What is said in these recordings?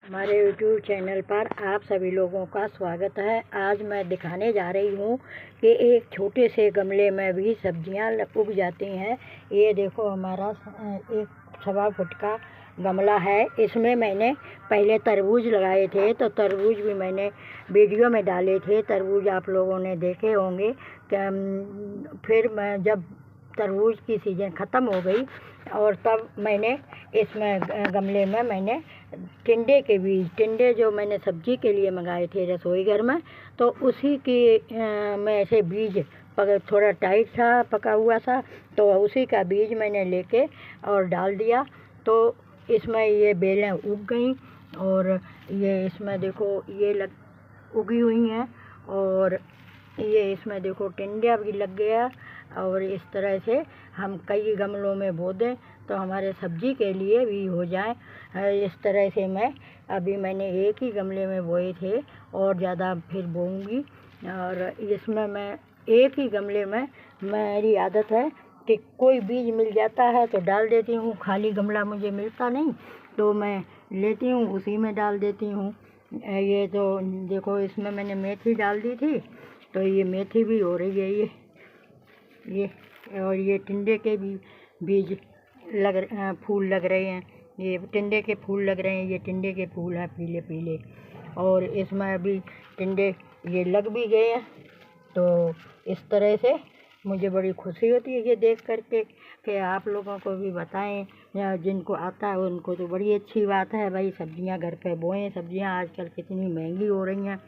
हमारे YouTube channel पर आप सभी लोगों का स्वागत है। आज मैं दिखाने जा रही हूँ कि एक छोटे से गमले में भी सब्जियाँ उग जाती हैं। ये देखो, हमारा एक 1.25 फुट का गमला है। इसमें मैंने पहले तरबूज लगाए थे, तो तरबूज भी मैंने वीडियो में डाले थे। तरबूज आप लोगों ने देखे होंगे। फिर मैं जब तरबूज की सीज़न ख़त्म हो गई और तब मैंने इसमें गमले में मैंने टिंडे जो मैंने सब्जी के लिए मंगाए थे रसोई घर में, तो उसी की में ऐसे बीज थोड़ा टाइट था, पका हुआ था, तो उसी का बीज मैंने लेके और डाल दिया। तो इसमें ये बेलें उग गई और ये इसमें देखो ये उगी हुई हैं और ये इसमें देखो टिंडा भी लग गया। और इस तरह से हम कई गमलों में बो दें तो हमारे सब्जी के लिए भी हो जाए। इस तरह से मैंने एक ही गमले में बोए थे और ज़्यादा फिर बोऊंगी। और इसमें मैं एक ही गमले में, मेरी आदत है कि कोई बीज मिल जाता है तो डाल देती हूँ। खाली गमला मुझे मिलता नहीं तो मैं लेती हूँ, उसी में डाल देती हूँ। ये तो देखो, इसमें मैंने मेथी डाल दी थी तो ये मेथी भी हो रही है। ये और ये टिंडे के भी बीज फूल लग रहे हैं। ये टिंडे के फूल लग रहे हैं, ये टिंडे के फूल हैं पीले पीले। और इसमें अभी टिंडे ये लग भी गए हैं। तो इस तरह से मुझे बड़ी खुशी होती है ये देख करके कि आप लोगों को भी बताएं, या जिनको आता है उनको तो बड़ी अच्छी बात है। भाई, सब्जियां घर पे बोएं। सब्जियां आजकल कितनी महंगी हो रही हैं।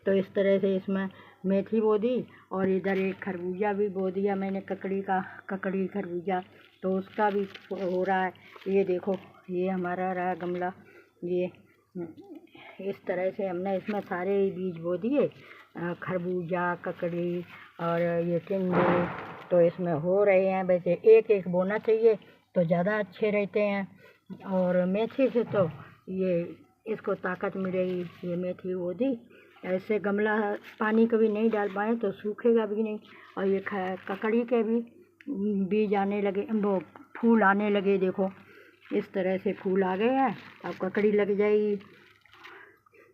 तो इस तरह से इसमें मेथी बो दी और इधर एक खरबूजा भी बो दिया मैंने, ककड़ी खरबूजा, तो उसका भी हो रहा है। ये देखो, ये हमारा रहा गमला। ये इस तरह से हमने इसमें सारे बीज बो दिए, खरबूजा, ककड़ी और ये टिंडे, तो इसमें हो रहे हैं। वैसे एक एक बोना चाहिए तो ज़्यादा अच्छे रहते हैं। और मेथी से तो ये इसको ताकत मिलेगी। ये मेथी बो दी। ऐसे गमला पानी कभी नहीं डाल पाए तो सूखेगा भी नहीं। और ये ककड़ी के भी बीज आने लगे, वो फूल आने लगे। देखो, इस तरह से फूल आ गए हैं, अब ककड़ी लग जाएगी।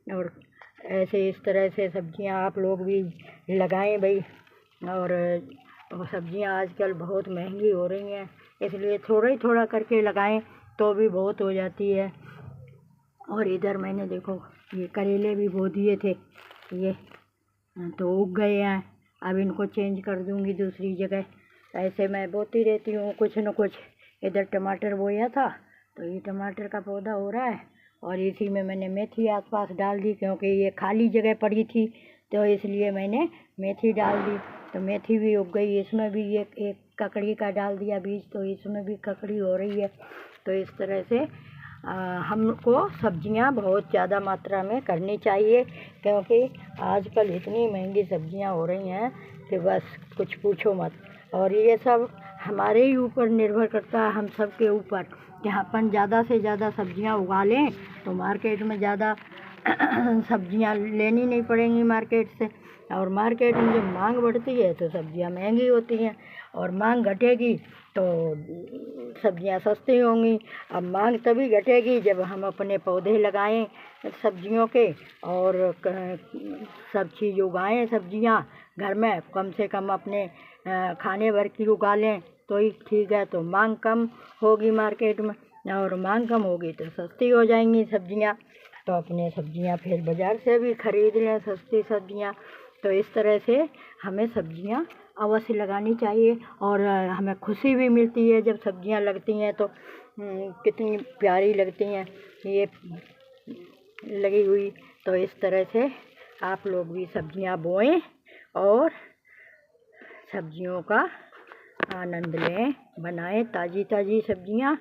और ऐसे इस तरह से सब्जियां आप लोग भी लगाएं भाई। और सब्जियां आजकल बहुत महंगी हो रही हैं, इसलिए थोड़ा ही थोड़ा करके लगाएं तो भी बहुत हो जाती है। और इधर मैंने देखो ये करेले भी बो दिए थे, ये तो उग गए हैं। अब इनको चेंज कर दूंगी दूसरी जगह। ऐसे मैं बोती रहती हूँ कुछ न कुछ। इधर टमाटर बोया था तो ये टमाटर का पौधा हो रहा है। और इसी में मैंने मेथी आसपास डाल दी, क्योंकि ये खाली जगह पड़ी थी तो इसलिए मैंने मेथी डाल दी। तो मेथी भी उग गई। इसमें भी एक ककड़ी का डाल दिया बीज, तो इसमें भी ककड़ी हो रही है। तो इस तरह से हमको सब्जियां बहुत ज़्यादा मात्रा में करनी चाहिए, क्योंकि आजकल इतनी महंगी सब्जियां हो रही हैं कि बस कुछ पूछो मत। और ये सब हमारे ही ऊपर निर्भर करता है, हम सब के ऊपर, कि अपन ज़्यादा से ज़्यादा सब्जियां उगा लें तो मार्केट में ज़्यादा सब्जियां लेनी नहीं पड़ेंगी मार्केट से। और मार्केट में जब मांग बढ़ती है तो सब्जियां महंगी होती हैं, और मांग घटेगी तो सब्जियां सस्ती होंगी। अब मांग तभी घटेगी जब हम अपने पौधे लगाएं सब्जियों के, और सब चीज़ उगाएं सब्जियां घर में। कम से कम अपने खाने भर की उगा लें तो ही ठीक है। तो मांग कम होगी मार्केट में, और मांग कम होगी तो सस्ती हो जाएंगी सब्जियां। तो अपने सब्जियां फिर बाज़ार से भी ख़रीद लें सस्ती सब्जियां। तो इस तरह से हमें सब्जियां अवश्य लगानी चाहिए। और हमें खुशी भी मिलती है जब सब्जियां लगती हैं तो कितनी प्यारी लगती हैं ये लगी हुई। तो इस तरह से आप लोग भी सब्जियां बोएं और सब्जियों का आनंद लें, बनाएं ताज़ी ताज़ी सब्जियां।